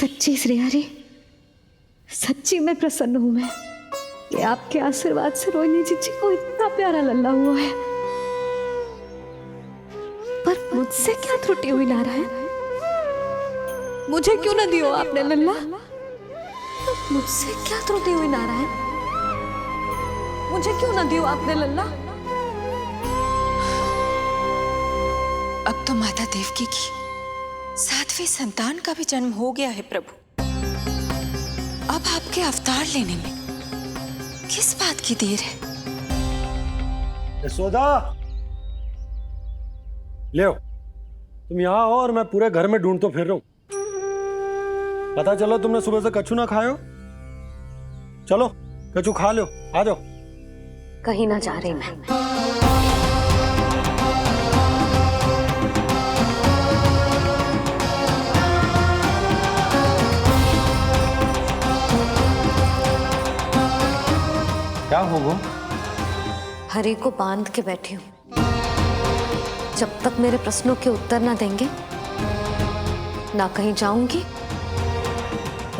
सच्ची श्रेयारी, सच्ची में प्रसन्न हूं मैं कि आपके आशीर्वाद से रोहिणी जीजी को इतना प्यारा लल्ला हुआ है। पर मुझसे क्या त्रुटि हुई नारायण? मुझे क्यों न दियो आपने लल्ला? मुझसे क्या त्रुटि हुई नारायण? मुझे क्यों न दियो आपने लल्ला? अब तो माता देवकी की 7वें संतान का भी जन्म हो गया है प्रभु। अब आपके अवतार लेने में किस बात की देर है? यशोदा, ले तुम यहाँ आओ और मैं पूरे घर में ढूंढतो फिर रहा हूं। पता चला तुमने सुबह से कछु ना खाए हो। चलो कछु खा लो, आ जाओ। कहीं ना जा रही मैं। क्या हो वो? हरि को बांध के बैठी हूँ। जब तक मेरे प्रश्नों के उत्तर ना देंगे, ना कहीं जाऊंगी,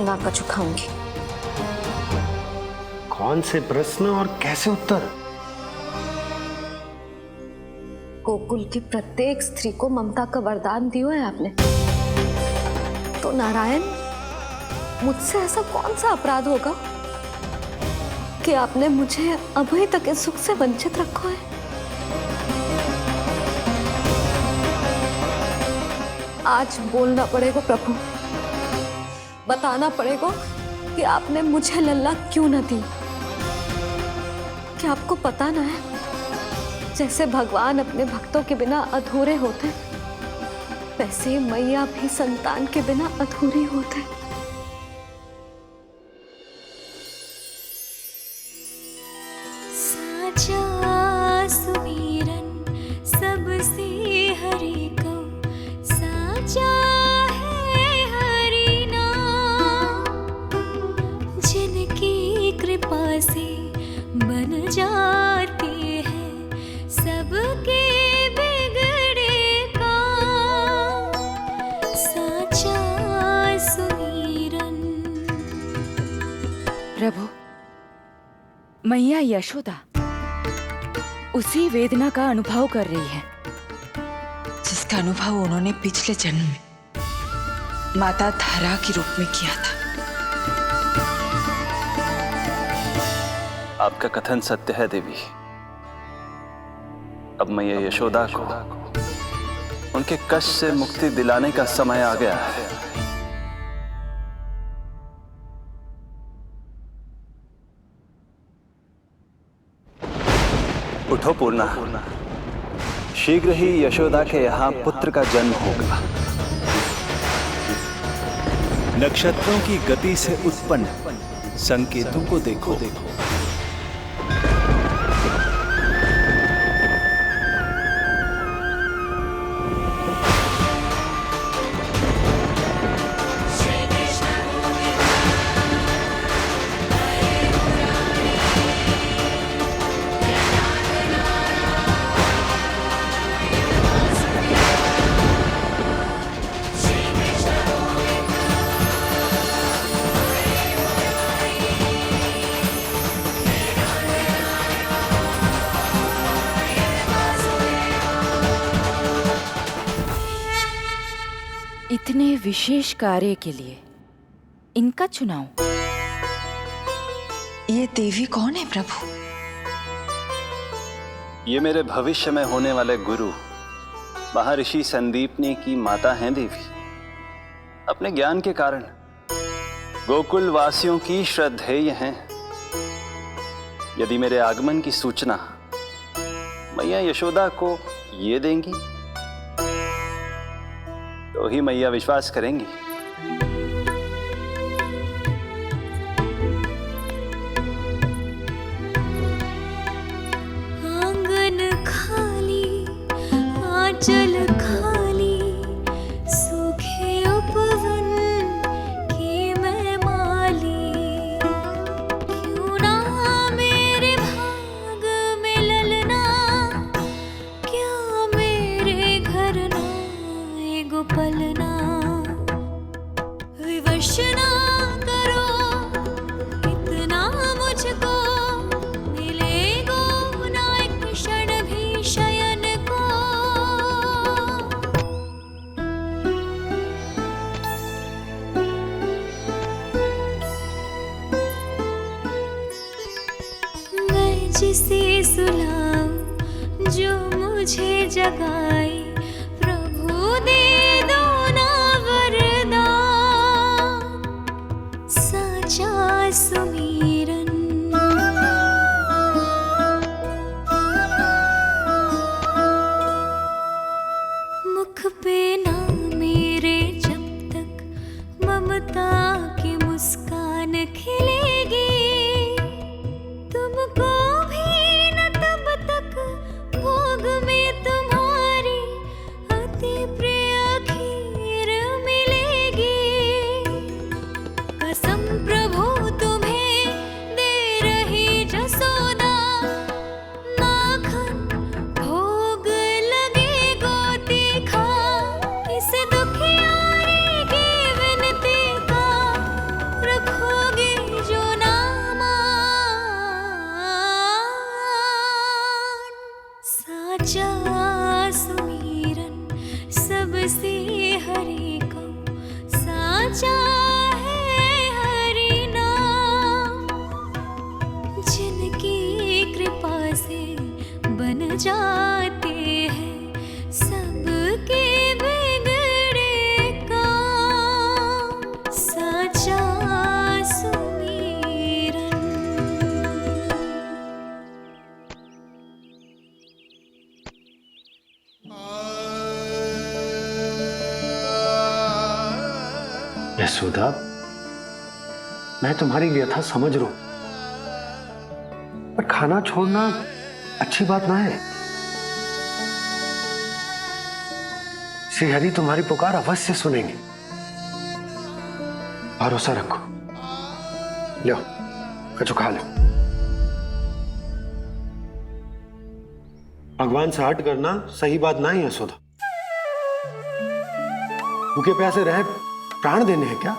ना कछु खाऊंगी। कौन से प्रश्न और कैसे उत्तर? गोकुल की प्रत्येक स्त्री को ममता का वरदान दिया है आपने, तो नारायण मुझसे ऐसा कौन सा अपराध होगा कि आपने मुझे अभी तक इस सुख से वंचित रखा है? आज बोलना पड़ेगा प्रभु, बताना पड़ेगा कि आपने मुझे लल्ला क्यों न दी। क्या आपको पता ना है, जैसे भगवान अपने भक्तों के बिना अधूरे होते, वैसे मैया भी संतान के बिना अधूरी होते। साचा सुमीरन सबसे हरि को, साचा है हरि नाम, जिनकी कृपा से बन जाते हैं सबके बिगड़े काम। साचा सुमीरन। प्रभु, मैया यशोदा उसी वेदना का अनुभव कर रही है जिसका अनुभव उन्होंने पिछले जन्म में माता धारा के रूप में किया था। आपका कथन सत्य है देवी। अब मैया यशोदा को उनके कष्ट से मुक्ति दिलाने का समय आ गया है। उठो पूर्णा, शीघ्र ही यशोदा के यहाँ पुत्र का जन्म होगा। नक्षत्रों की गति से उत्पन्न संकेतों को देखो। इतने विशेष कार्य के लिए इनका चुनाव। ये देवी कौन है प्रभु? ये मेरे भविष्य में होने वाले गुरु महर्षि संदीपनी की माता हैं देवी। अपने ज्ञान के कारण गोकुल वासियों की श्रद्धेय हैं। यदि मेरे आगमन की सूचना मैया यशोदा को ये देंगी तो ही मैया विश्वास करेंगी। आंगन खाली, आंचल खाली, सूखे उपवन की मैं माली। क्यों ना मेरे भाग में ललना, क्या मेरे घर ना एगो पलना। विवश तृष्णा करो, इतना मुझको मिलेगा ना एक क्षण भी शयन को। मैं जिसे सुलाऊं जो मुझे जगाए, प्रभु दे दो ना वरदान, साचा सुमीरन। मुख पे ना मेरे जब तक ममता की मुस्कान खिलेगी, तुमको भी न तब तक भोग में तुम्हारी अति प्रिय खीर मिलेगी। कसम प्रभु तुम्हें दे रही जसोदा, माखन भोग लगेगा तीखा, इस दुखियारी की विनती का रखोगे जो नामान, साचा सुमीरन सबसे हरि को, साचा है हरि नाम, जिनकी कृपा से बन जाते हैं सबके बिगड़े काम, साचा सुमीरन। यशोदा, मैं तुम्हारी व्यथा समझ रहा हूं, पर खाना छोड़ना अच्छी बात ना है। श्री हरि तुम्हारी पुकार अवश्य सुनेंगे, भरोसा रखो। लो, कछु खा लो। भगवान से हट करना सही बात ना है यशोदा। भूखे प्यासे रहे प्राण देने हैं क्या?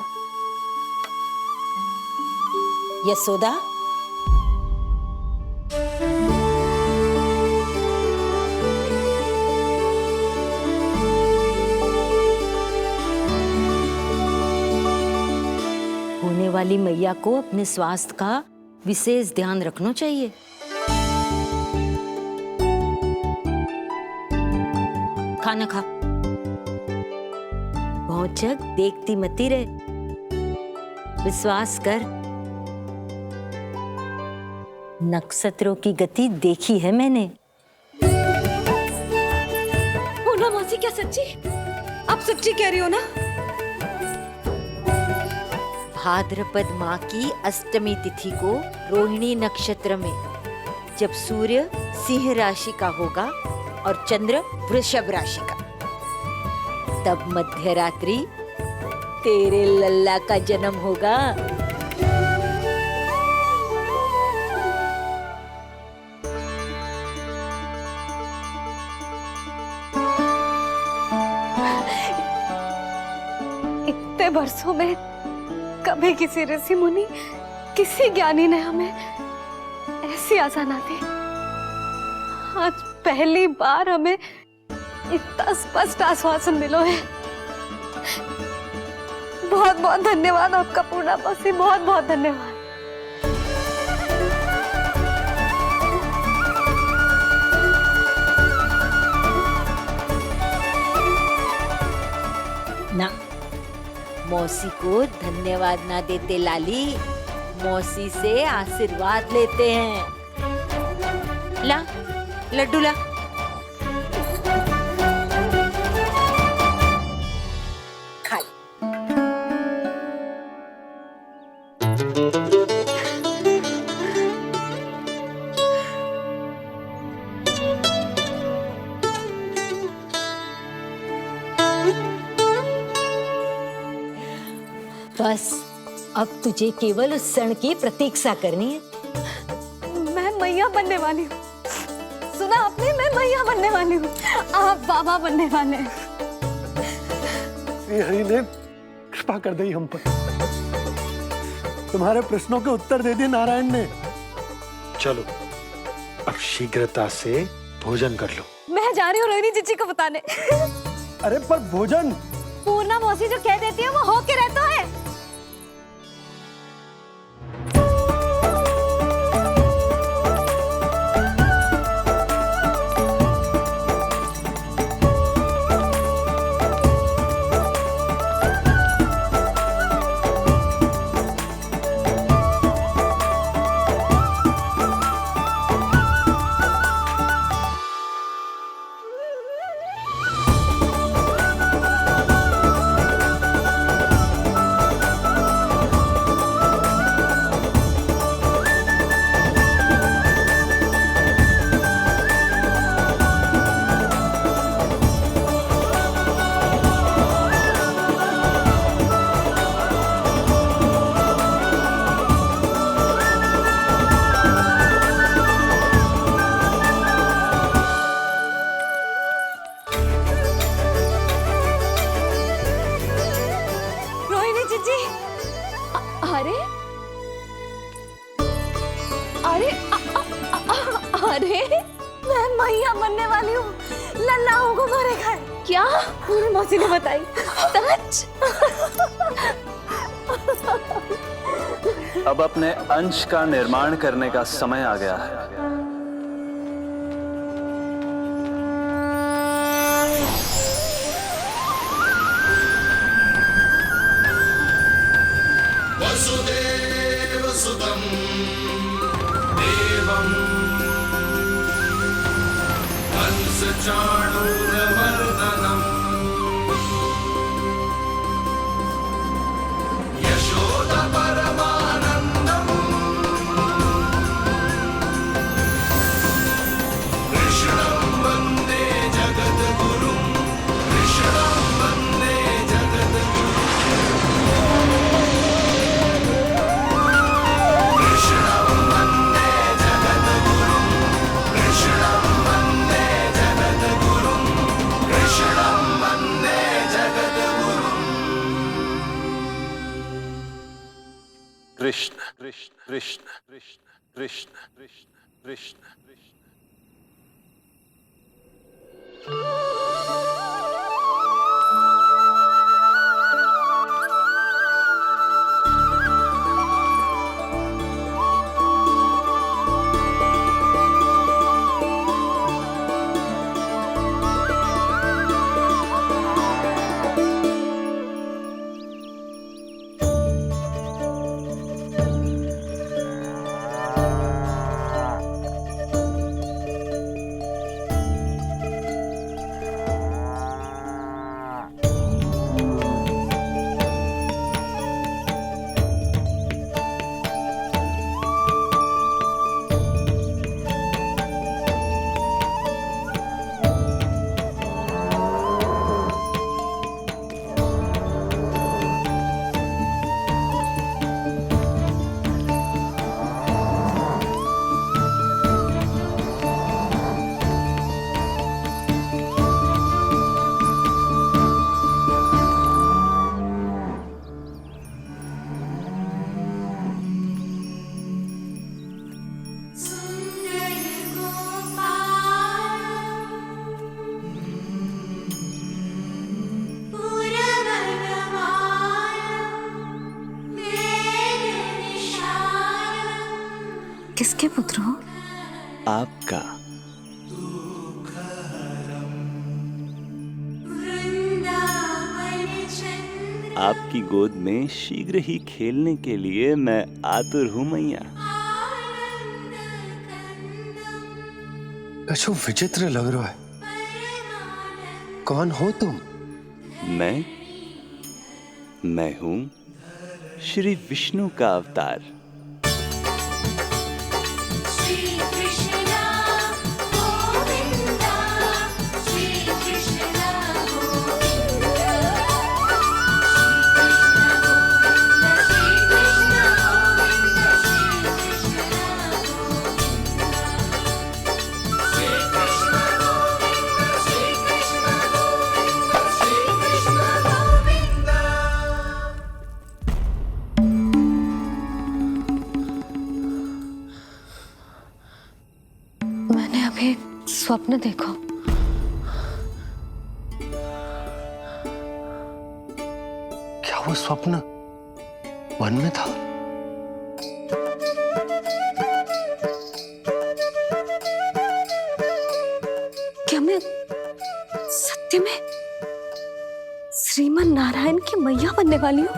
यशोदा, होने वाली मैया को अपने स्वास्थ्य का विशेष ध्यान रखना चाहिए। खाना खा, भौचक देखती मती रहे, विश्वास कर। नक्षत्रों की गति देखी है मैंने। पूना मौसी, क्या सच्ची? आप सच्ची कह रही हो ना? भाद्रपद माह की अष्टमी तिथि को रोहिणी नक्षत्र में, जब सूर्य सिंह राशि का होगा और चंद्र वृषभ राशि का, तब मध्य रात्रि तेरे लल्ला का जन्म होगा। इतने वर्षों में कभी किसी ऋषि मुनि, किसी ज्ञानी ने हमें ऐसी आशा ना दी। आज पहली बार हमें इतना स्पष्ट आश्वासन मिलो है। बहुत बहुत धन्यवाद आपका पूर्णा मौसी, बहुत बहुत धन्यवाद। ना, मौसी को धन्यवाद ना देते लाली, मौसी से आशीर्वाद लेते हैं। ला, लड्डू ला। खा ले। बस अब तुझे केवल उस क्षण की प्रतीक्षा करनी है। मैं मैया बनने वाली हूँ। सुना आपने, मैं मैया बनने वाली हूँ। आप बाबा बनने वाले हैं। श्री हरि ने कृपा कर दी हम पर। तुम्हारे प्रश्नों के उत्तर दे दिए नारायण ने। चलो अब शीघ्रता से भोजन कर लो। मैं जा रही हूँ रोहिणी जीजी को बताने। अरे पर भोजन। पूर्णा मौसी जो कह देती है वो हो के रहता है। अरे अरे अरे मैं मैया बनने वाली हूँ। लल्लाओं को मारेगा। क्या? पूरी मौसी ने बताई। सच? अब अपने अंश का निर्माण करने का समय आ गया है। वसुदेव सुतं देवं कंसचाणूरमर्दनम् यशोदा परमानन्दम् कृष्णं वन्दे जगद्गुरुं कृष्णं वन्दे जगद्गुरुं कृष्ण कृष्ण कृष्ण कृष्ण कृष्ण कृष्ण कृष्ण कृष्ण। किसके पुत्र हो? आपका। आपकी गोद में शीघ्र ही खेलने के लिए मैं आतुर हूं मैया। कछु विचित्र लग रहा है। कौन हो तुम? मैं हूं श्री विष्णु का अवतार। स्वप्न देखो। क्या वो स्वप्न वन में था? क्या मैं सत्य में श्रीमन नारायण की मैया बनने वाली हूँ?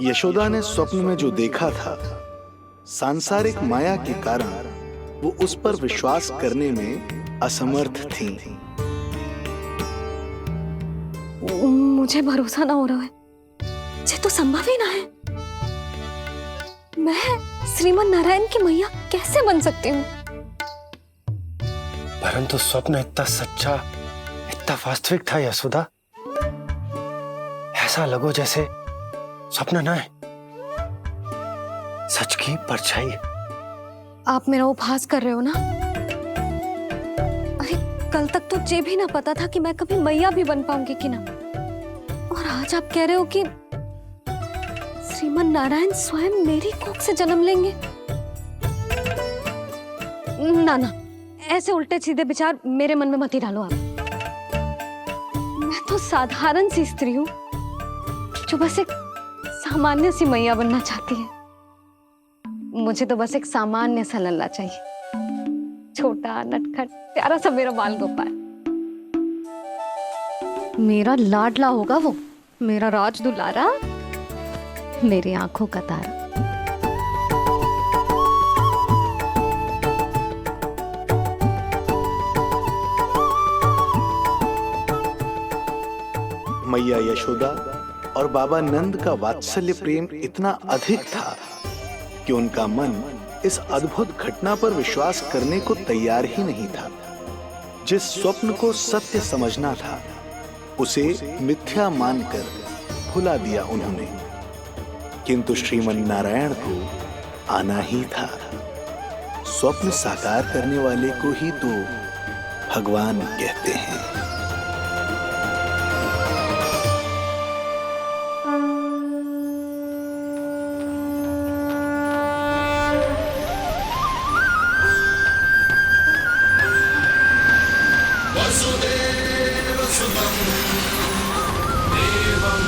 यशोदा ने स्वप्न में जो देखा था, सांसारिक माया के कारण वो उस पर विश्वास करने में असमर्थ थी। मुझे भरोसा ना हो रहा है, ये तो संभव ही ना है। मैं श्रीमन नारायण की मैया कैसे बन सकती हूँ? परंतु स्वप्न इतना सच्चा, इतना वास्तविक था यशोदा, ऐसा लगो जैसे स्वप्न ना है, सच की परछाई। आप मेरा उपहास कर रहे हो ना? अरे कल तक तो ये भी ना पता था कि मैं कभी मैया भी बन पाऊंगी कि ना, और आज आप कह रहे हो कि श्रीमन नारायण स्वयं मेरी कोख से जन्म लेंगे। ना ना, ऐसे उल्टे सीधे विचार मेरे मन में मत ही डालो आप। मैं तो साधारण सी स्त्री हूँ जो बस एक सामान्य सी मैया बनना चाहती है। मुझे तो बस एक सामान्य सा लल्ला चाहिए, छोटा नटखट प्यारा सा मेरा बाल गोपाल। मेरा लाडला होगा वो, मेरा राज दुलारा, मेरी आंखों का तारा। मैया यशोदा और बाबा नंद का वात्सल्य प्रेम इतना अधिक था कि उनका मन इस अद्भुत घटना पर विश्वास करने को तैयार ही नहीं था। जिस स्वप्न को सत्य समझना था, उसे मिथ्या मानकर भुला दिया उन्होंने। किंतु श्रीमन नारायण को आना ही था। स्वप्न साकार करने वाले को ही तो भगवान कहते हैं। वसुदेवसुतं देवं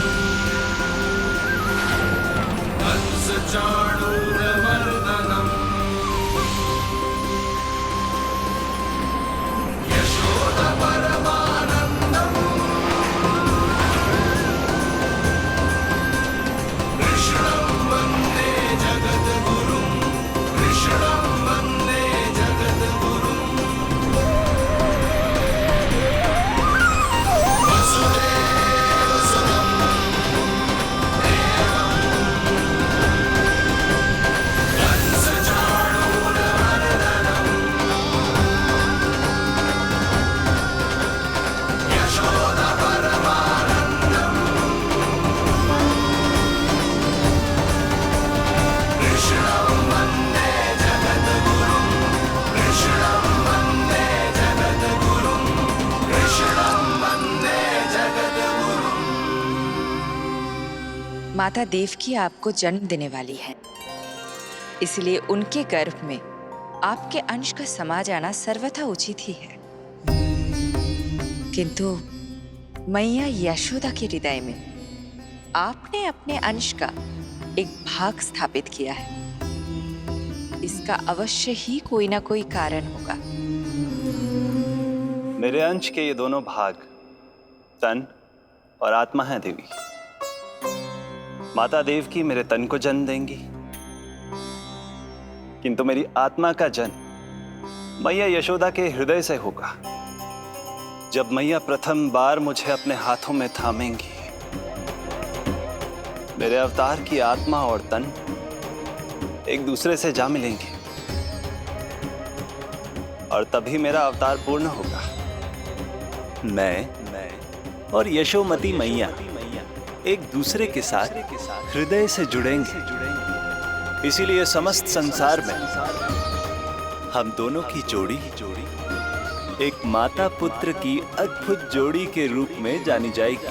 कंसचाणूरमर्दनम् यशोदपरमानन्दम् कृष्णं वन्दे जगद्गुरुं कृष्णं वन्दे जगद्गुरुं वसुदेवसुतं देवं कंसचाणूरमर्दनम् यशोदपरमानन्दम् कृष्णं वन्दे जगद्गुरुं कृष्णं वन्दे जगद्गुरुं कृष्णं वन्दे जगद्गुरुं। माता देवकी आपको जन्म देने वाली है, इसलिए उनके गर्भ में आपके अंश का समा जाना सर्वथा उचित ही है। किंतु मैया यशोदा के हृदय में आपने अपने अंश का एक भाग स्थापित किया है। इसका अवश्य ही कोई ना कोई कारण होगा। मेरे अंश के ये दोनों भाग तन और आत्मा हैं देवी। माता देवकी मेरे तन को जन्म देंगी, किंतु मेरी आत्मा का जन्म मैया यशोदा के हृदय से होगा। जब मैया प्रथम बार मुझे अपने हाथों में थामेंगी, मेरे अवतार की आत्मा और तन एक दूसरे से जा मिलेंगे और तभी मेरा अवतार पूर्ण होगा। मैं और यशोमती मैया एक दूसरे के साथ हृदय से जुड़ेंगे। इसीलिए समस्त संसार में हम दोनों की जोड़ी एक माता पुत्र की अद्भुत जोड़ी के रूप में जानी जाएगी।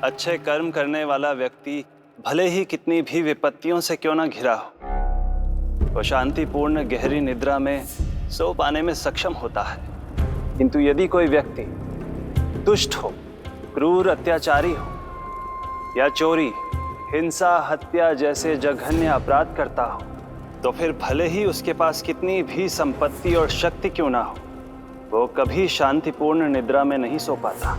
अच्छे कर्म करने वाला व्यक्ति भले ही कितनी भी विपत्तियों से क्यों ना घिरा हो, वो शांतिपूर्ण गहरी निद्रा में सो पाने में सक्षम होता है। किंतु यदि कोई व्यक्ति दुष्ट हो, क्रूर अत्याचारी हो या चोरी, हिंसा, हत्या जैसे जघन्य अपराध करता हो, तो फिर भले ही उसके पास कितनी भी संपत्ति और शक्ति क्यों ना हो, वो कभी शांतिपूर्ण निद्रा में नहीं सो पाता।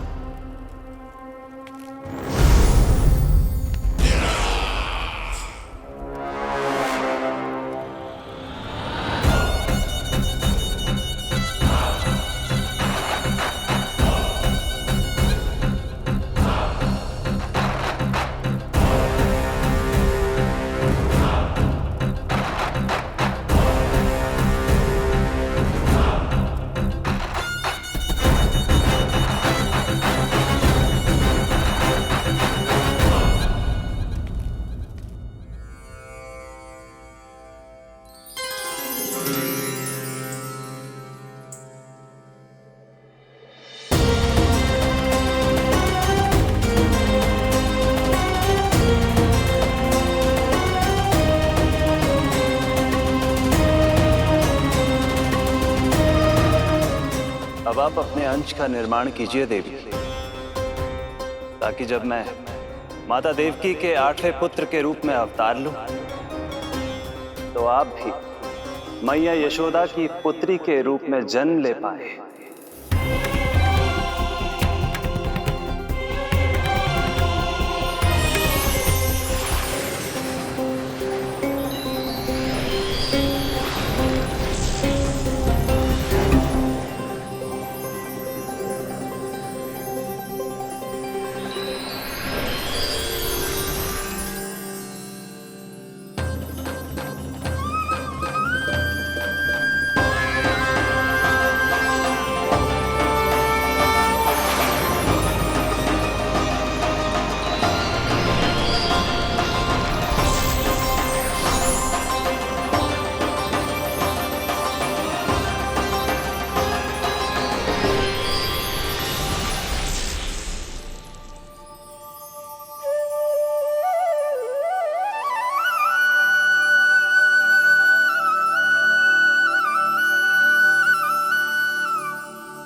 अब आप अपने अंश का निर्माण कीजिए देवी, ताकि जब मैं माता देवकी के 8वें पुत्र के रूप में अवतार लूं, तो आप भी मैया यशोदा की पुत्री के रूप में जन्म ले पाए।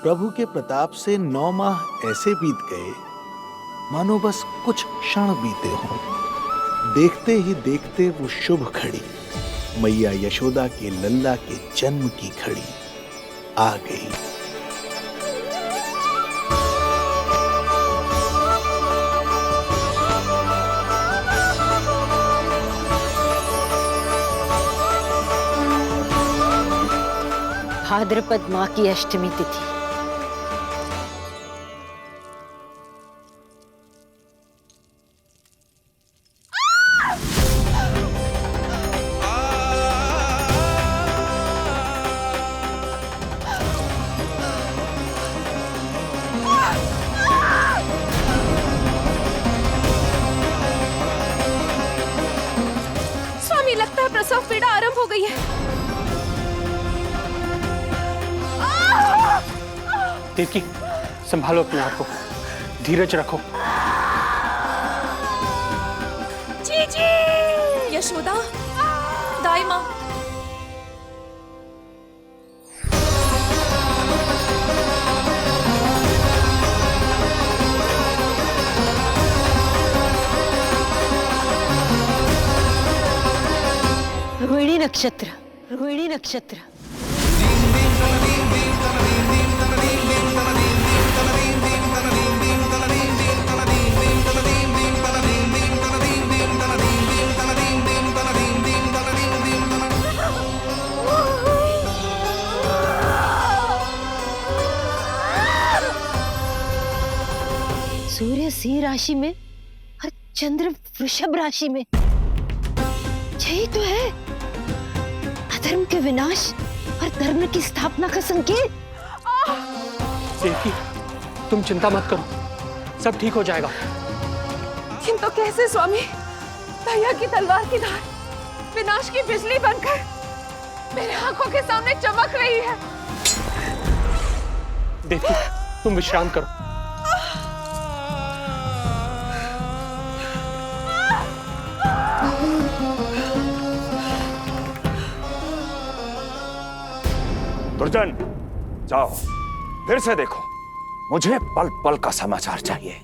प्रभु के प्रताप से 9 माह ऐसे बीत गए मानो बस कुछ क्षण बीते हों। देखते ही देखते वो शुभ घड़ी, मैया यशोदा के लल्ला के जन्म की घड़ी आ गई। भाद्रपद माह की अष्टमी तिथि। स्वामी, लगता है प्रसव पीड़ा आरंभ हो गई है। देवकी, संभालो अपने आप को, धीरज रखो। जीजी, यशोदा, दाई माँ। रोहिणी नक्षत्र, रोहिणी नक्षत्र। सूर्य सिंह राशि में और चंद्र वृषभ राशि में, यही तो है अधर्म के विनाश और धर्म की स्थापना का संकेत। देवकी, तुम चिंता मत करो, सब ठीक हो जाएगा। किंतु कैसे स्वामी? भैया की तलवार की धार विनाश की बिजली बनकर मेरे आंखों के सामने चमक रही है। देवकी, तुम विश्राम करो। दुर्जन, जाओ फिर से देखो, मुझे पल पल का समाचार चाहिए।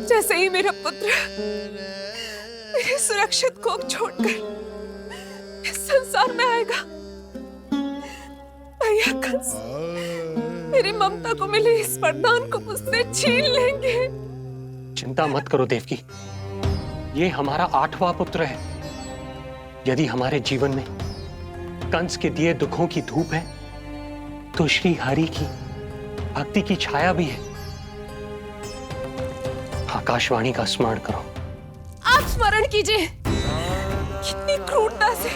जैसे ही मेरा पुत्र मेरे सुरक्षित कोख छोड़कर इस संसार में आएगा, भैया कंस मेरी ममता को मिले इस वरदान को मुझसे छीन लेंगे। चिंता मत करो देवकी, ये हमारा 8वां पुत्र है। यदि हमारे जीवन में कंस के दिए दुखों की धूप है, तो श्री हरि की भक्ति की छाया भी है। आकाशवाणी का स्मरण करो। आप स्मरण कीजिए, कितनी क्रूरता से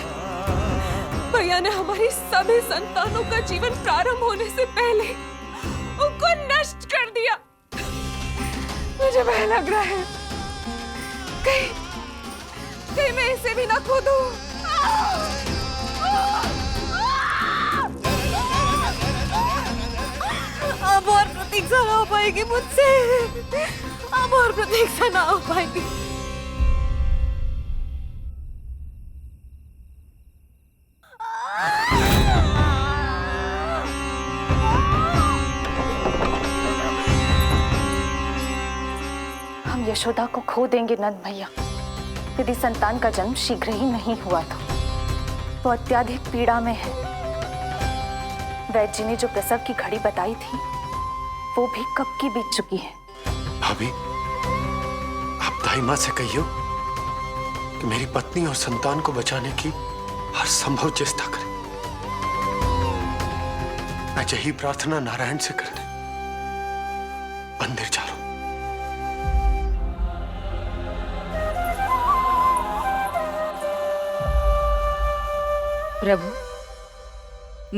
भैया ने हमारी सभी संतानों का जीवन प्रारंभ होने से पहले उनको नष्ट कर दिया। मुझे भय लग रहा है, कहीं मैं इसे भी ना खो दूं। अब और प्रतीक्षा ना हो पाएगी मुझसे, अब और प्रतीक्षा ना हो पाएगी। हम यशोदा को खो देंगे नंद भैया, यदि संतान का जन्म शीघ्र ही नहीं हुआ तो। वो अत्यधिक पीड़ा में है। वैद्य जी ने जो प्रसव की घड़ी बताई थी, वो भी कब की बीत चुकी है। भाभी, आप दाई माँ से कहियो कि मेरी पत्नी और संतान को बचाने की हर संभव चेष्टा करें। मैं यही प्रार्थना नारायण से करने मंदिर जा रहा हूं। प्रभु,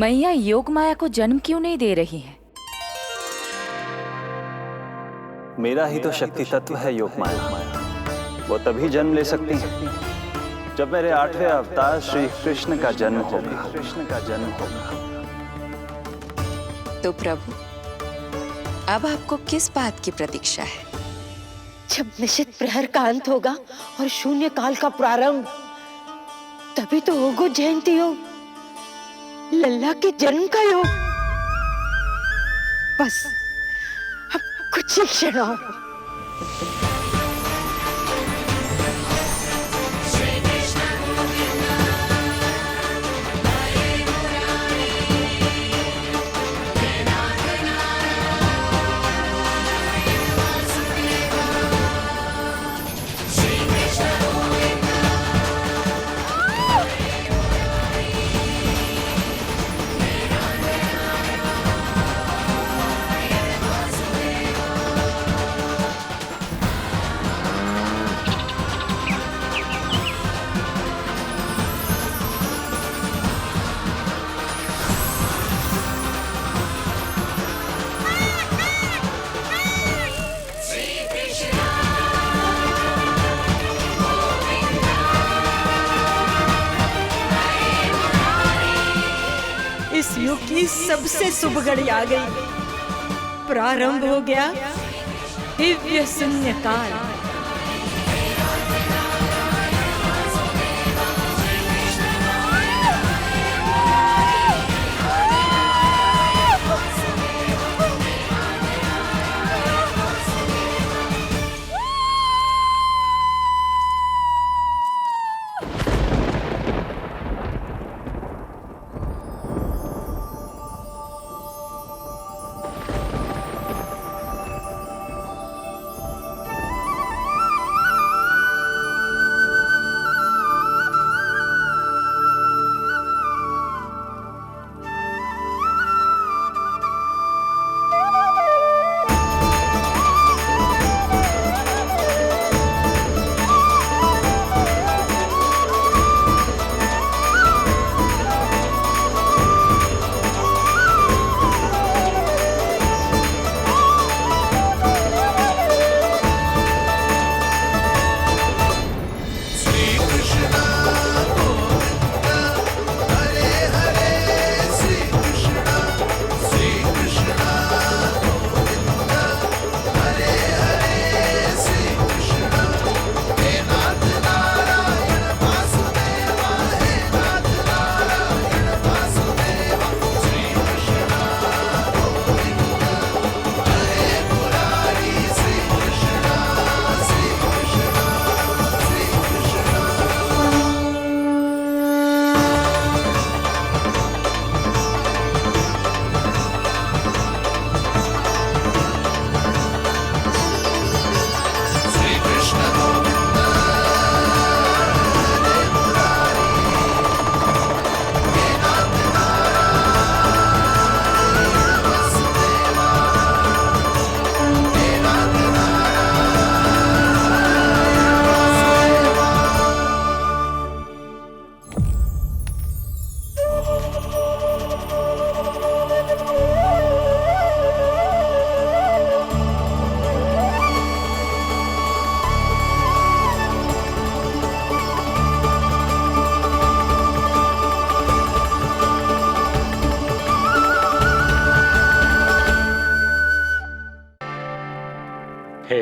मैया योग माया को जन्म क्यों नहीं दे रही है? मेरा ही तो शक्ति तत्व है योग माया। वो तभी जन्म ले सकती है जब मेरे 8वें अवतार श्री कृष्ण का जन्म होगा। तो प्रभु, अब आपको किस बात की प्रतीक्षा है? जब निश्चित प्रहर का अंत होगा और शून्य काल का प्रारंभ, तभी तो होगा जयंती योग, लल्ला के जन्म का योग। बस अब कुछ ही क्षण और। इस युग की सबसे शुभ घड़ी आ गई। प्रारंभ हो गया दिव्य शून्य काल।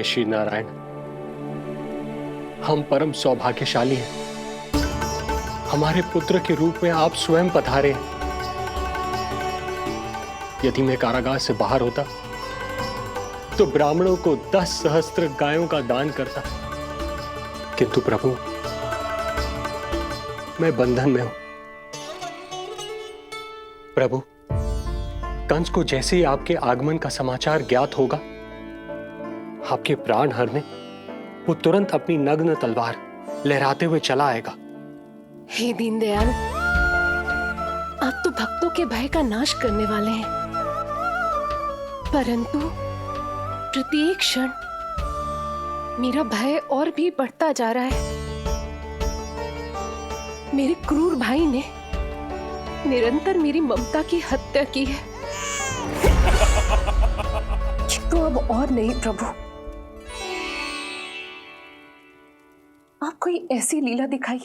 जय श्री नारायण। हम परम सौभाग्यशाली हैं। हमारे पुत्र के रूप में आप स्वयं पधारे हैं। यदि मैं कारागार से बाहर होता तो ब्राह्मणों को 10 सहस्त्र गायों का दान करता, किंतु प्रभु मैं बंधन में हूं। प्रभु, कंस को जैसे ही आपके आगमन का समाचार ज्ञात होगा, आपके प्राण हरने वो तुरंत अपनी नग्न तलवार लहराते हुए चला आएगा। हे दीनदयाल, आप तो भक्तों के भय का नाश करने वाले हैं, परंतु प्रत्येक क्षण मेरा भय और भी बढ़ता जा रहा है। मेरे क्रूर भाई ने निरंतर मेरी ममता की हत्या की है। तो अब और नहीं प्रभु, आप कोई ऐसी लीला दिखाई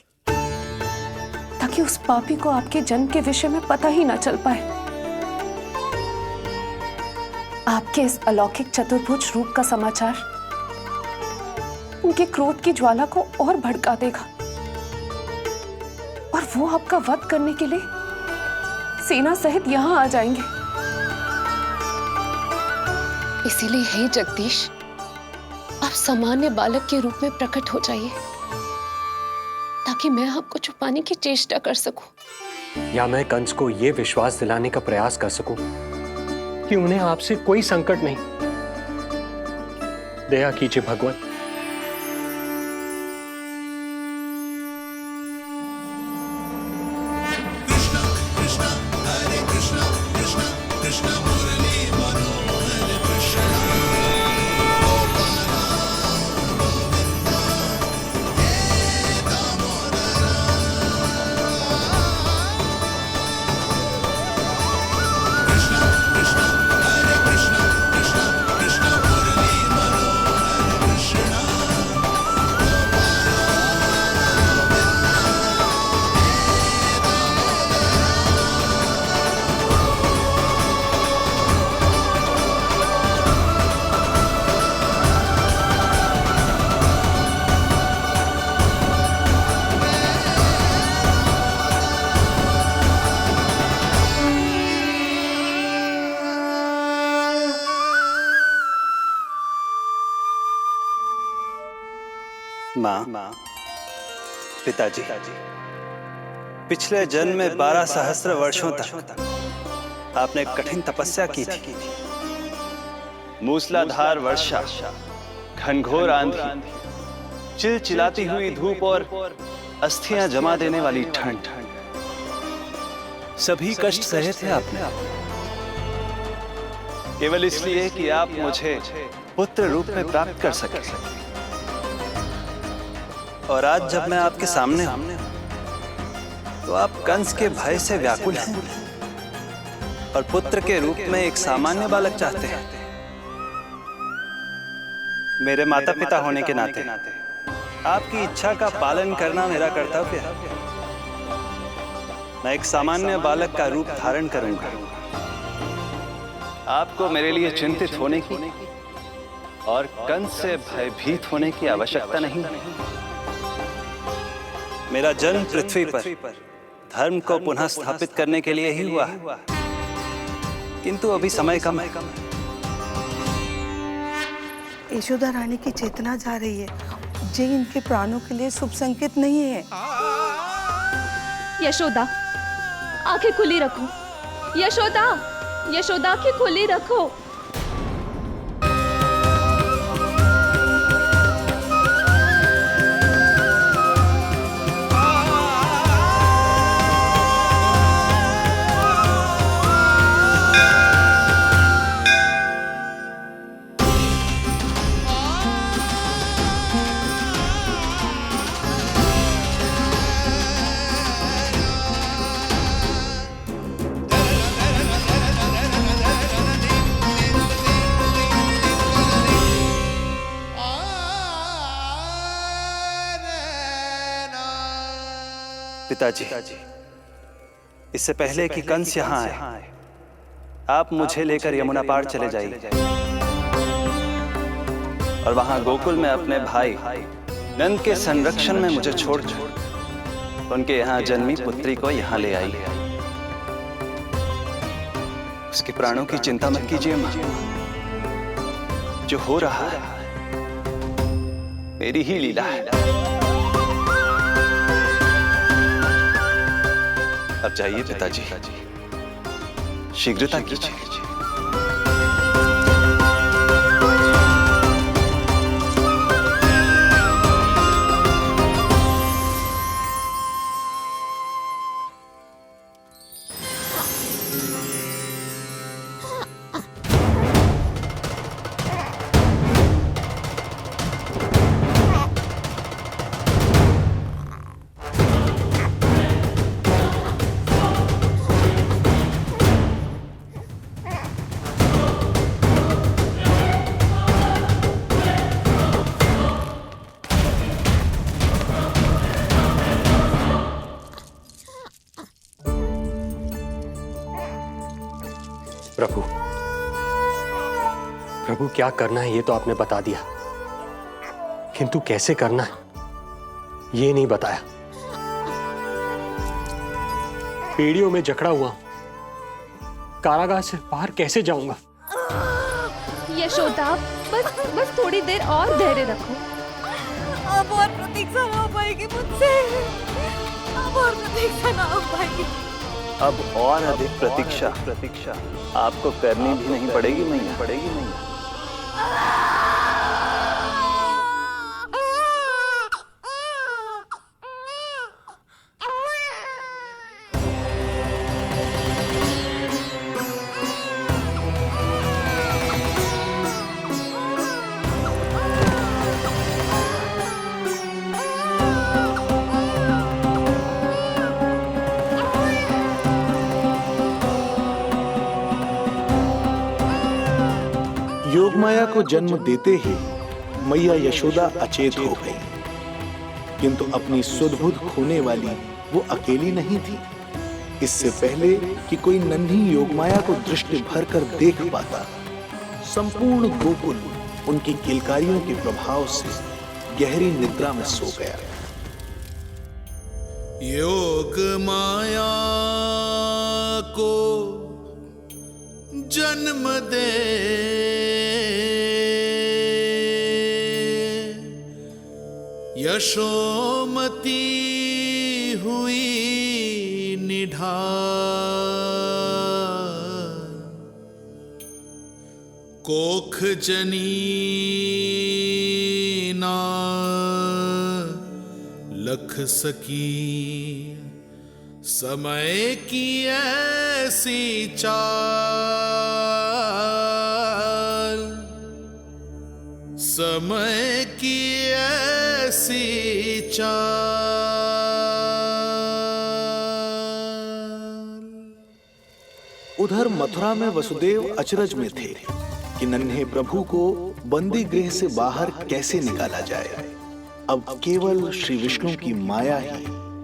ताकि उस पापी को आपके जन्म के विषय में पता ही ना चल पाए। आपके इस अलौकिक चतुर्भुज रूप का समाचार उनके क्रोध की ज्वाला को और भड़का देगा और वो आपका वध करने के लिए सेना सहित यहां आ जाएंगे। इसीलिए हे जगदीश, आप सामान्य बालक के रूप में प्रकट हो जाइए ताकि मैं आपको छुपाने की चेष्टा कर सकूं। या मैं कंस को यह विश्वास दिलाने का प्रयास कर सकूं कि उन्हें आपसे कोई संकट नहीं। दया कीजिए भगवान। माँ, पिताजी, पिछले जन्म में 12 सहस्त्र वर्षों तक आपने कठिन तपस्या की थी। मूसलाधार वर्षा, घनघोर आंधी, चिलचिलाती हुई धूप और अस्थियां जमा देने वाली ठंड, सभी कष्ट सहे थे आपने, केवल इसलिए कि आप मुझे पुत्र रूप में प्राप्त कर सके। और आज जब मैं आपके सामने हूं, तो आप कंस के भय से व्याकुल हैं और पुत्र के रूप में एक सामान्य बालक चाहते हैं। मेरे माता पिता होने के नाते आपकी इच्छा का पालन करना मेरा कर्तव्य है। मैं एक सामान्य बालक का रूप धारण करूंगा। आपको मेरे लिए चिंतित होने की और कंस से भयभीत होने की आवश्यकता नहीं। मेरा जन्म पृथ्वी पर धर्म को पुनः स्थापित करने के लिए ही हुआ है, किंतु अभी समय कम है। यशोदा रानी की चेतना जा रही है, ये इनके प्राणों के लिए शुभ संकेत नहीं है। यशोदा, आंखें खुली रखो। यशोदा, यशोदा, आंखें खुली रखो। पिताजी, इससे पहले कि कंस यहाँ आए, आप मुझे लेकर यमुना पार चले जाइए और वहां गोकुल में अपने भाई नंद के संरक्षण में मुझे छोड़कर उनके यहाँ जन्मी पुत्री को यहाँ ले आई। उसके प्राणों की चिंता मत कीजिए मां। जो हो रहा है मेरी ही लीला है। अब जाइए पिताजी, शीघ्रता कीजिए। प्रभु, प्रभु क्या करना है ये तो आपने बता दिया, किंतु कैसे करना है ये नहीं बताया। पेड़ियों में जकड़ा हुआ कारागार से बाहर कैसे जाऊंगा? यशोदा, बस थोड़ी देर और धैर्य रखो। अब और प्रतीक्षा ना हो पाएगी मुझसे। अब और प्रतीक्षा ना हो पाएगी। अब और अधिक प्रतीक्षा आपको करनी भी नहीं पड़ेगी मैया। योगमाया को जन्म देते ही मैया यशोदा अचेत हो गई, किंतु अपनी सुध-बुध खोने वाली वो अकेली नहीं थी। इससे पहले कि कोई नन्ही योगमाया को दृष्टि भर कर देख पाता, संपूर्ण गोकुल उनकी किलकारियों के प्रभाव से गहरी निद्रा में सो गया। योग माया को जन्म दे यशोमती हुई निढाल, कोख जनी ना लख सकी, समय की ऐसी चाल, समय की ऐसी चाल। उधर मथुरा में वसुदेव अचरज में थे कि नन्हे प्रभु को बंदी गृह से बाहर कैसे निकाला जाए। अब केवल श्री विष्णु की माया ही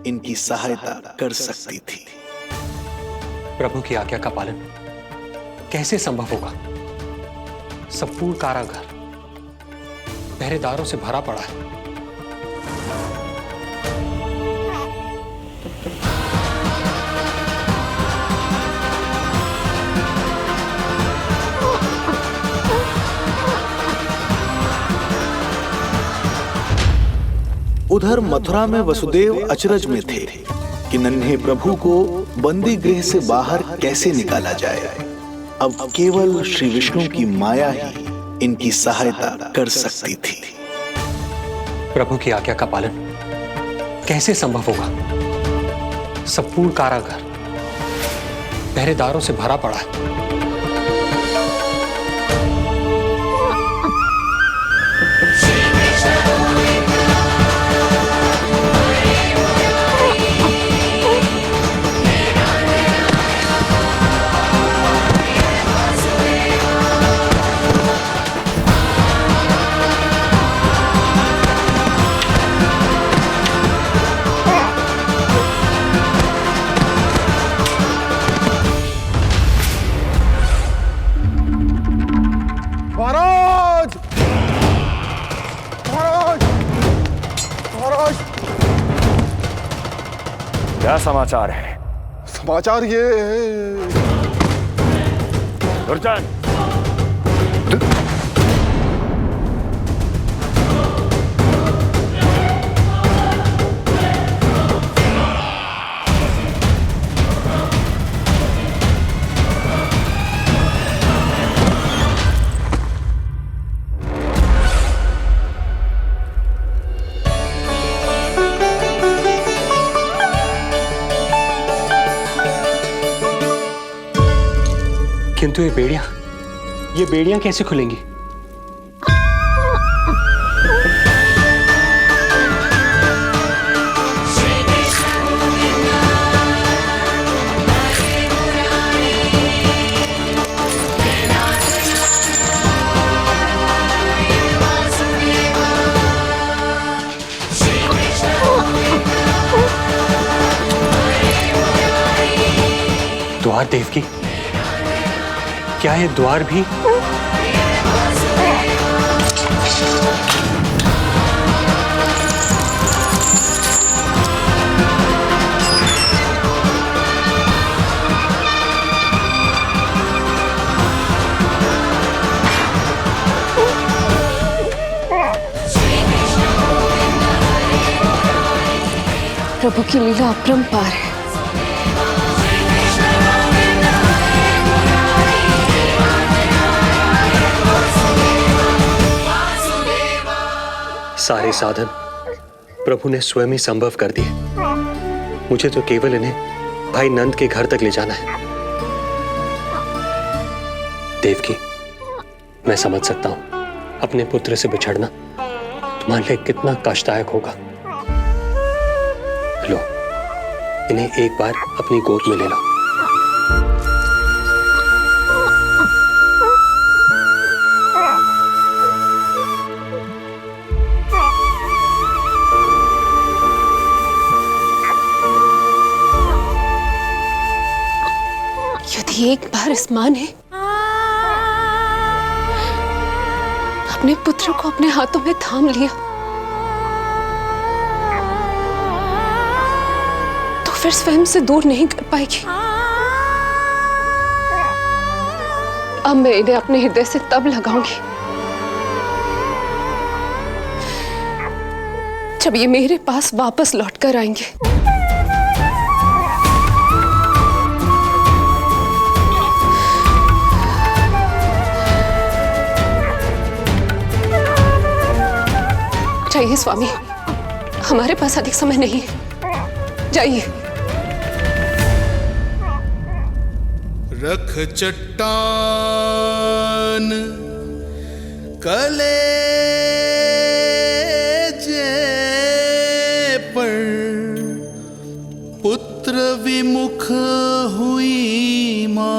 इनकी सहायता कर सकती थी। प्रभु की आज्ञा का पालन कैसे संभव होगा? संपूर्ण कारागार पहरेदारों से भरा पड़ा है। उधर मथुरा में वसुदेव अचरज में थे कि नन्हे प्रभु को बंदी गृह से बाहर कैसे निकाला जाए। अब केवल श्री विष्णु की माया ही इनकी सहायता कर सकती थी। प्रभु की आज्ञा का पालन कैसे संभव होगा? संपूर्ण कारागार पहरेदारों से भरा पड़ा है। क्या समाचार है? समाचार ये दुर्जन, किंतु ये बेड़ियां कैसे खुलेंगी? द्वार देवकी, क्या ये द्वार भी? प्रभु की लीला अपरंपार है। सारे साधन प्रभु ने स्वयं ही संभव कर दिए। मुझे तो केवल इन्हें भाई नंद के घर तक ले जाना है। देवकी, मैं समझ सकता हूं अपने पुत्र से बिछड़ना तुम्हारे लिए कितना कष्टदायक होगा। लो, इन्हें एक बार अपनी गोद में ले लो। यदि एक बार इस मां ने अपने पुत्र को अपने हाथों में थाम लिया तो फिर स्वयं से दूर नहीं कर पाएगी। अब मैं इन्हें अपने हृदय से तब लगाऊंगी जब ये मेरे पास वापस लौट कर आएंगे। जाइए स्वामी, हमारे पास अधिक समय नहीं है, जाइए। रख चट्टान कलेजे पर, पुत्र विमुख हुई मां,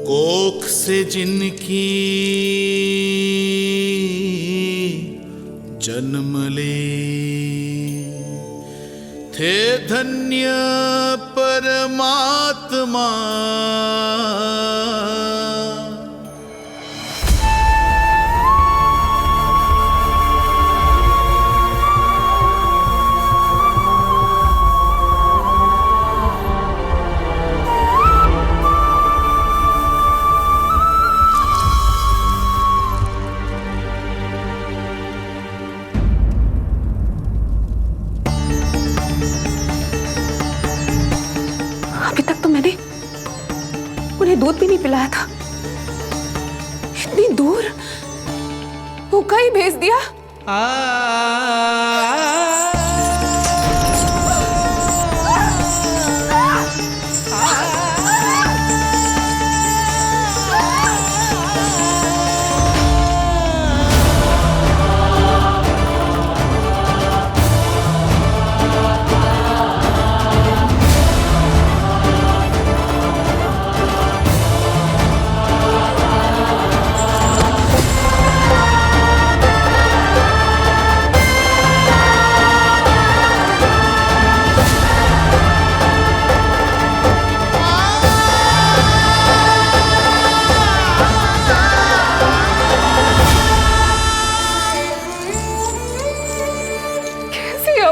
कोख से जिनकी जन्म ले, थे धन्य परमात्मा। उन्हें दूध भी नहीं पिलाया था। इतनी दूर भूखा ही भेज दिया।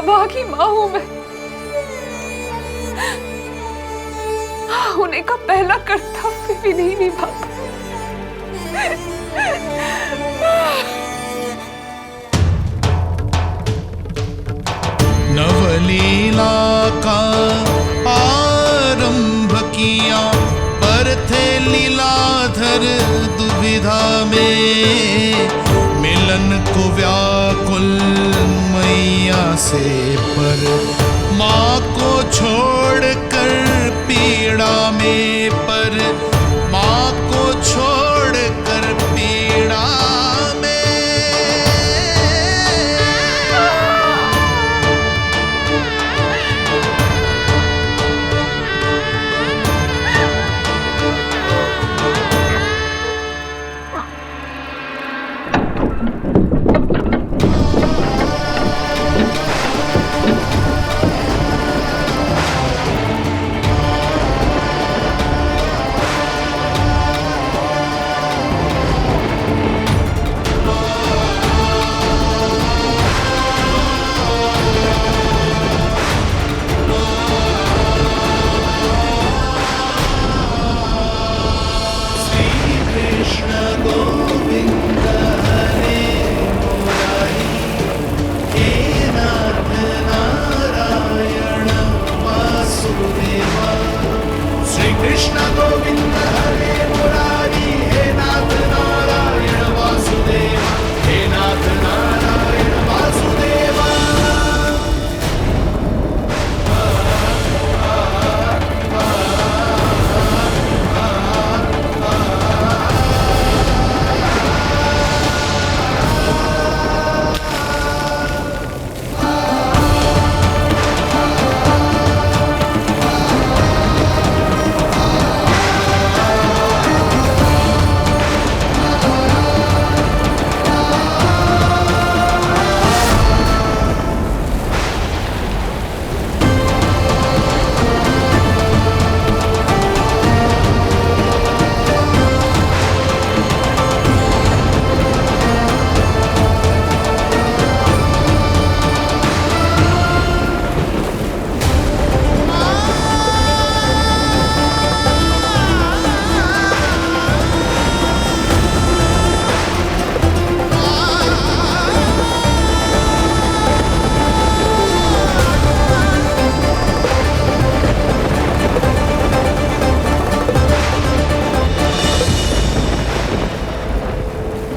अभागी माँ हूं मैं। होने का पहला कर्तव्य भी नहीं निभा पाई। नवलीला का आरंभ किया पर थे लीलाधर दुविधा में, मिलन को व्याकुल मैया से पर माँ को छोड़कर पीड़ा में, पर माँ को छोड़कर पीड़ा में।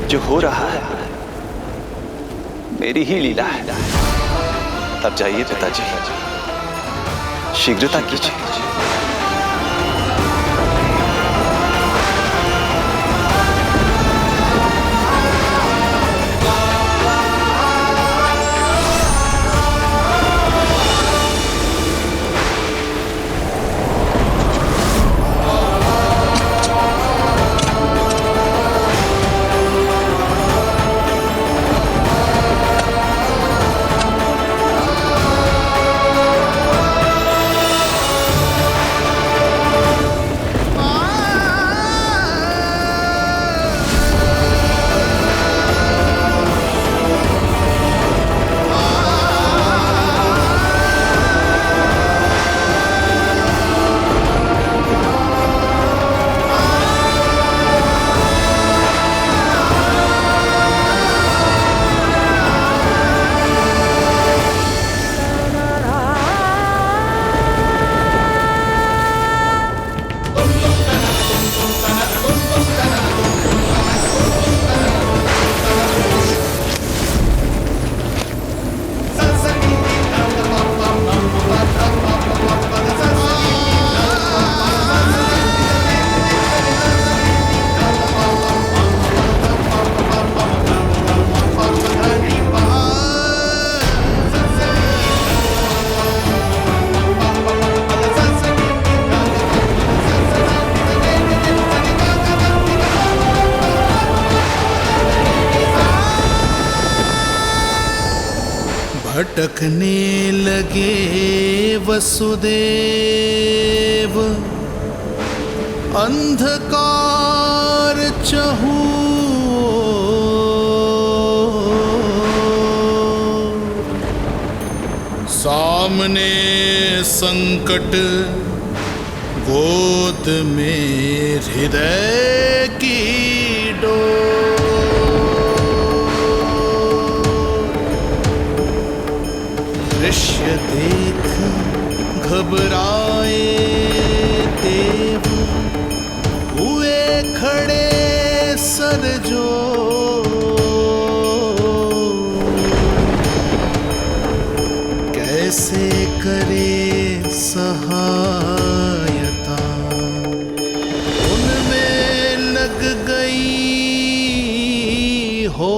जो हो रहा है मेरी ही लीला है। अब जाइए पिताजी, शीघ्रता कीजिए। भटकने लगे वसुदेव, अंधकार चहूर, सामने संकट, गोद में हृदय की डोर। दृश्य देख घबराए देव, हुए खड़े सर जो। कैसे करे सहायता, उनमें लग गई हो।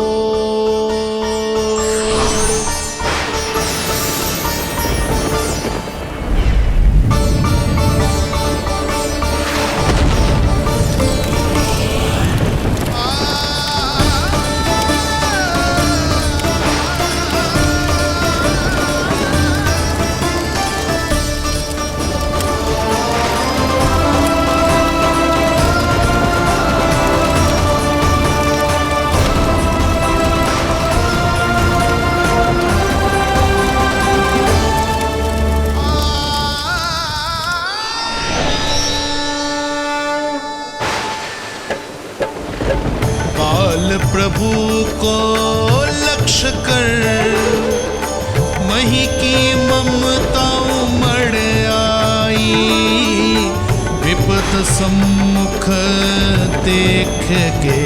प्रभु को लक्ष्य कर मही की ममता उमड़ आई। विपद सम्मुख देख के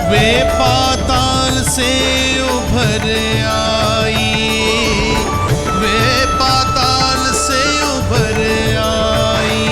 वे पाताल से उभर आई। वे पाताल से उभर आई।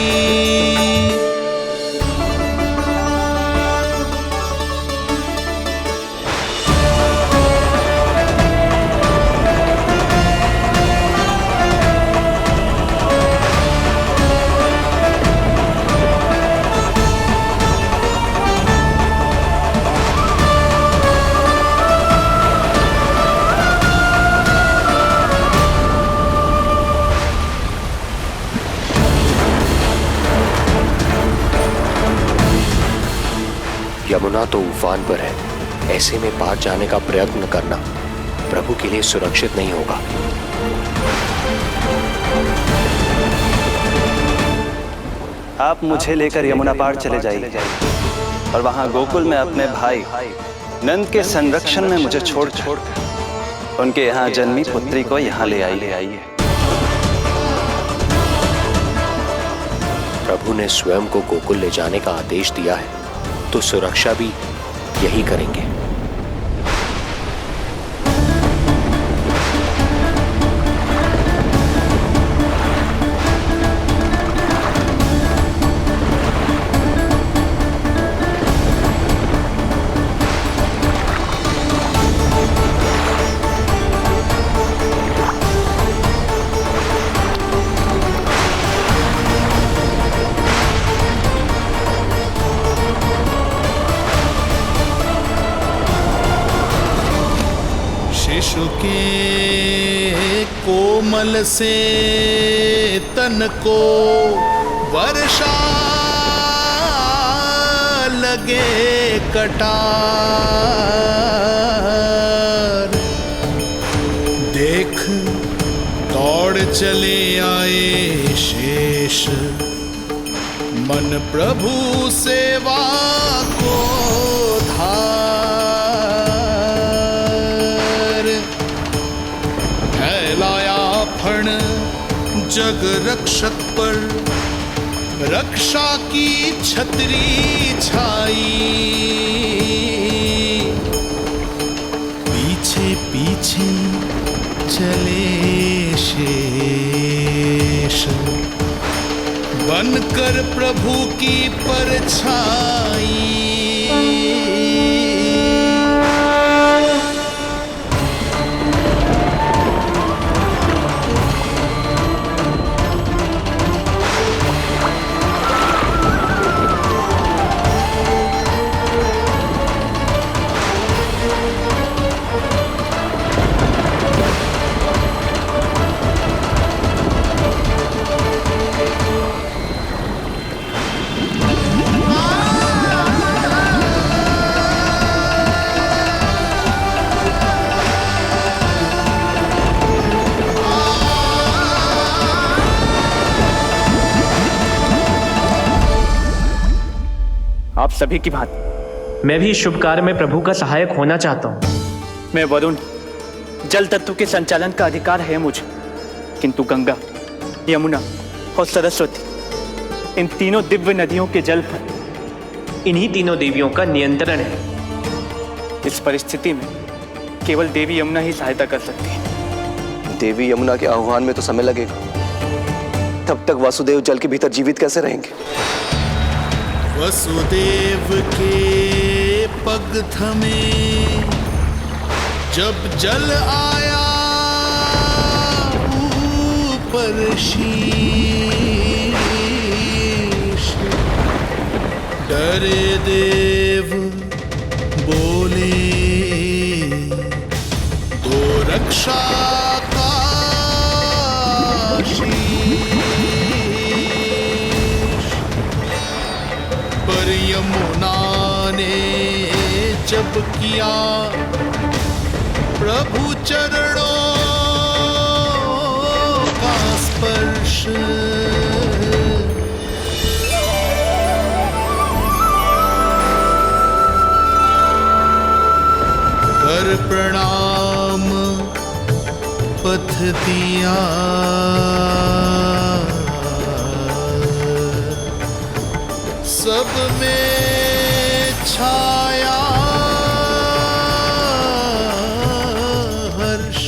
यमुना तो उफान पर है, ऐसे में पार जाने का प्रयत्न करना प्रभु के लिए सुरक्षित नहीं होगा। आप मुझे लेकर यमुना पार चले जाइए और वहां गोकुल में अपने भाई नंद के संरक्षण में मुझे छोड़ उनके यहाँ जन्मी पुत्री को यहाँ ले आइए। प्रभु ने स्वयं को गोकुल ले जाने का आदेश दिया है, तो सुरक्षा भी यही करेंगे। शिशु के कोमल से तन को वर्षा लगे कटार। देख दौड़ चले आए शेष, मन प्रभु सेवा को धार। फैलाया फण जग रक्षक पर, रक्षा की छतरी छाई। पीछे पीछे चले शेष, बनकर प्रभु की परछाई। सभी की भांति मैं भी इस शुभ कार्य में प्रभु का सहायक होना चाहता हूँ। मैं वरुण, जल तत्व के संचालन का अधिकार है मुझे, किंतु गंगा, यमुना और सरस्वती, इन तीनों दिव्य नदियों के जल पर इन्हीं तीनों देवियों का नियंत्रण है। इस परिस्थिति में केवल देवी यमुना ही सहायता कर सकती है। देवी यमुना के आह्वान में तो समय लगेगा, तब तक वासुदेव जल के भीतर जीवित कैसे रहेंगे? वसुदेव के पग थमे जब जल आया ऊपर शीश, डरे देव बोले दो रक्षा का शीश, पर यमुना ने जब किया प्रभु चरणों का स्पर्श, कर प्रणाम पथ दिया, सब में छाया हर्ष।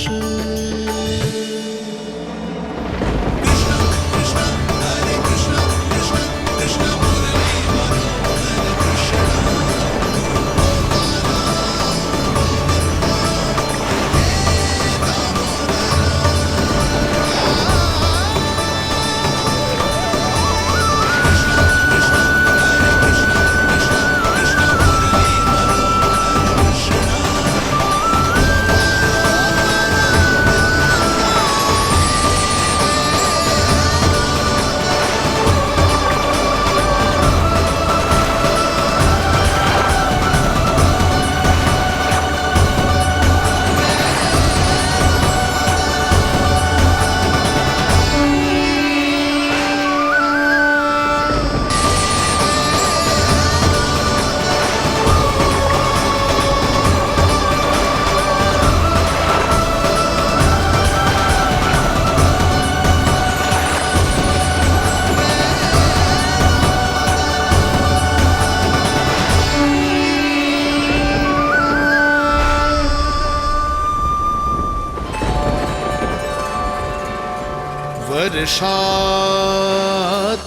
वर्षा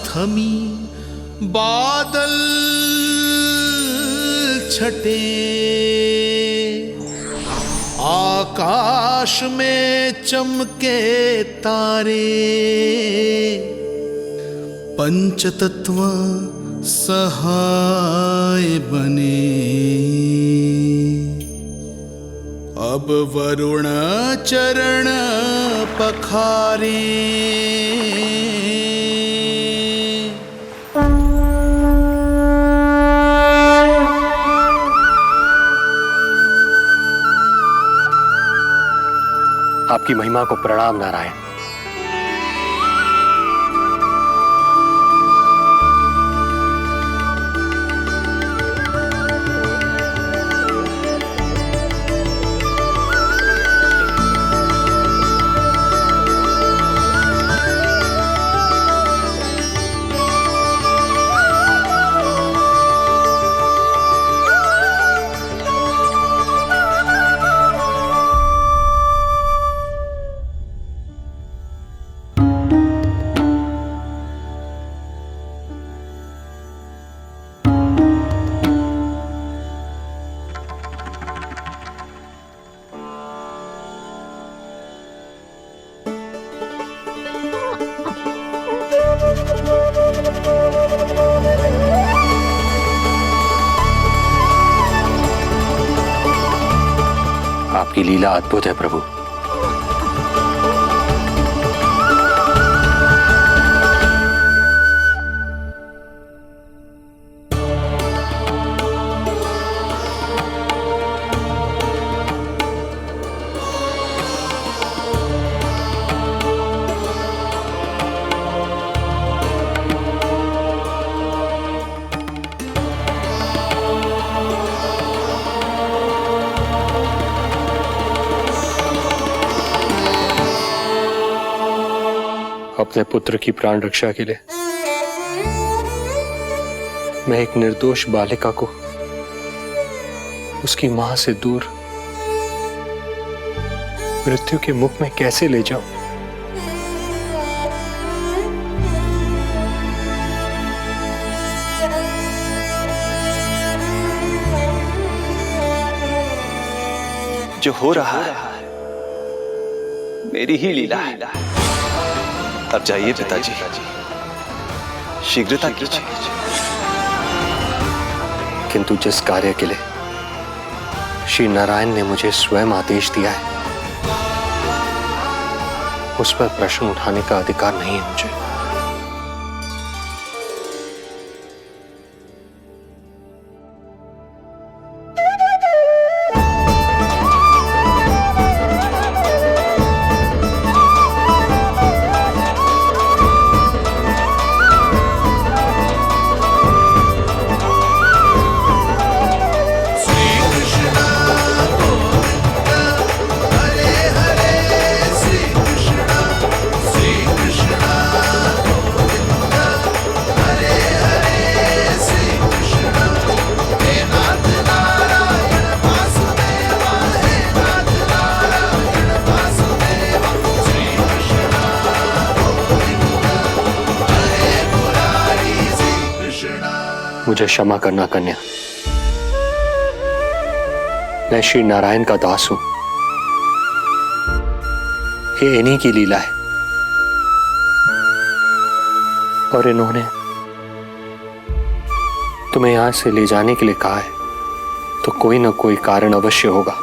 थमी बादल छटे, आकाश में चमके तारे, पंचतत्व सहाय बने। अब वरुण चरण पखारे, आपकी महिमा को प्रणाम नारायण। आपकी लीला अद्भुत है प्रभु। अपने पुत्र की प्राण रक्षा के लिए मैं एक निर्दोष बालिका को उसकी मां से दूर मृत्यु के मुख में कैसे ले जाऊं? जो हो रहा है मेरी ही लीला है। अब जाइए पिताजी, शीघ्रता कीजिए। किंतु जिस कार्य के लिए श्री नारायण ने मुझे स्वयं आदेश दिया है उस पर प्रश्न उठाने का अधिकार नहीं है मुझे। मुझे क्षमा करना कन्या, मैं श्री नारायण का दास हूं। ये इन्हीं की लीला है और इन्होंने तुम्हें यहां से ले जाने के लिए कहा है तो कोई ना कोई कारण अवश्य होगा।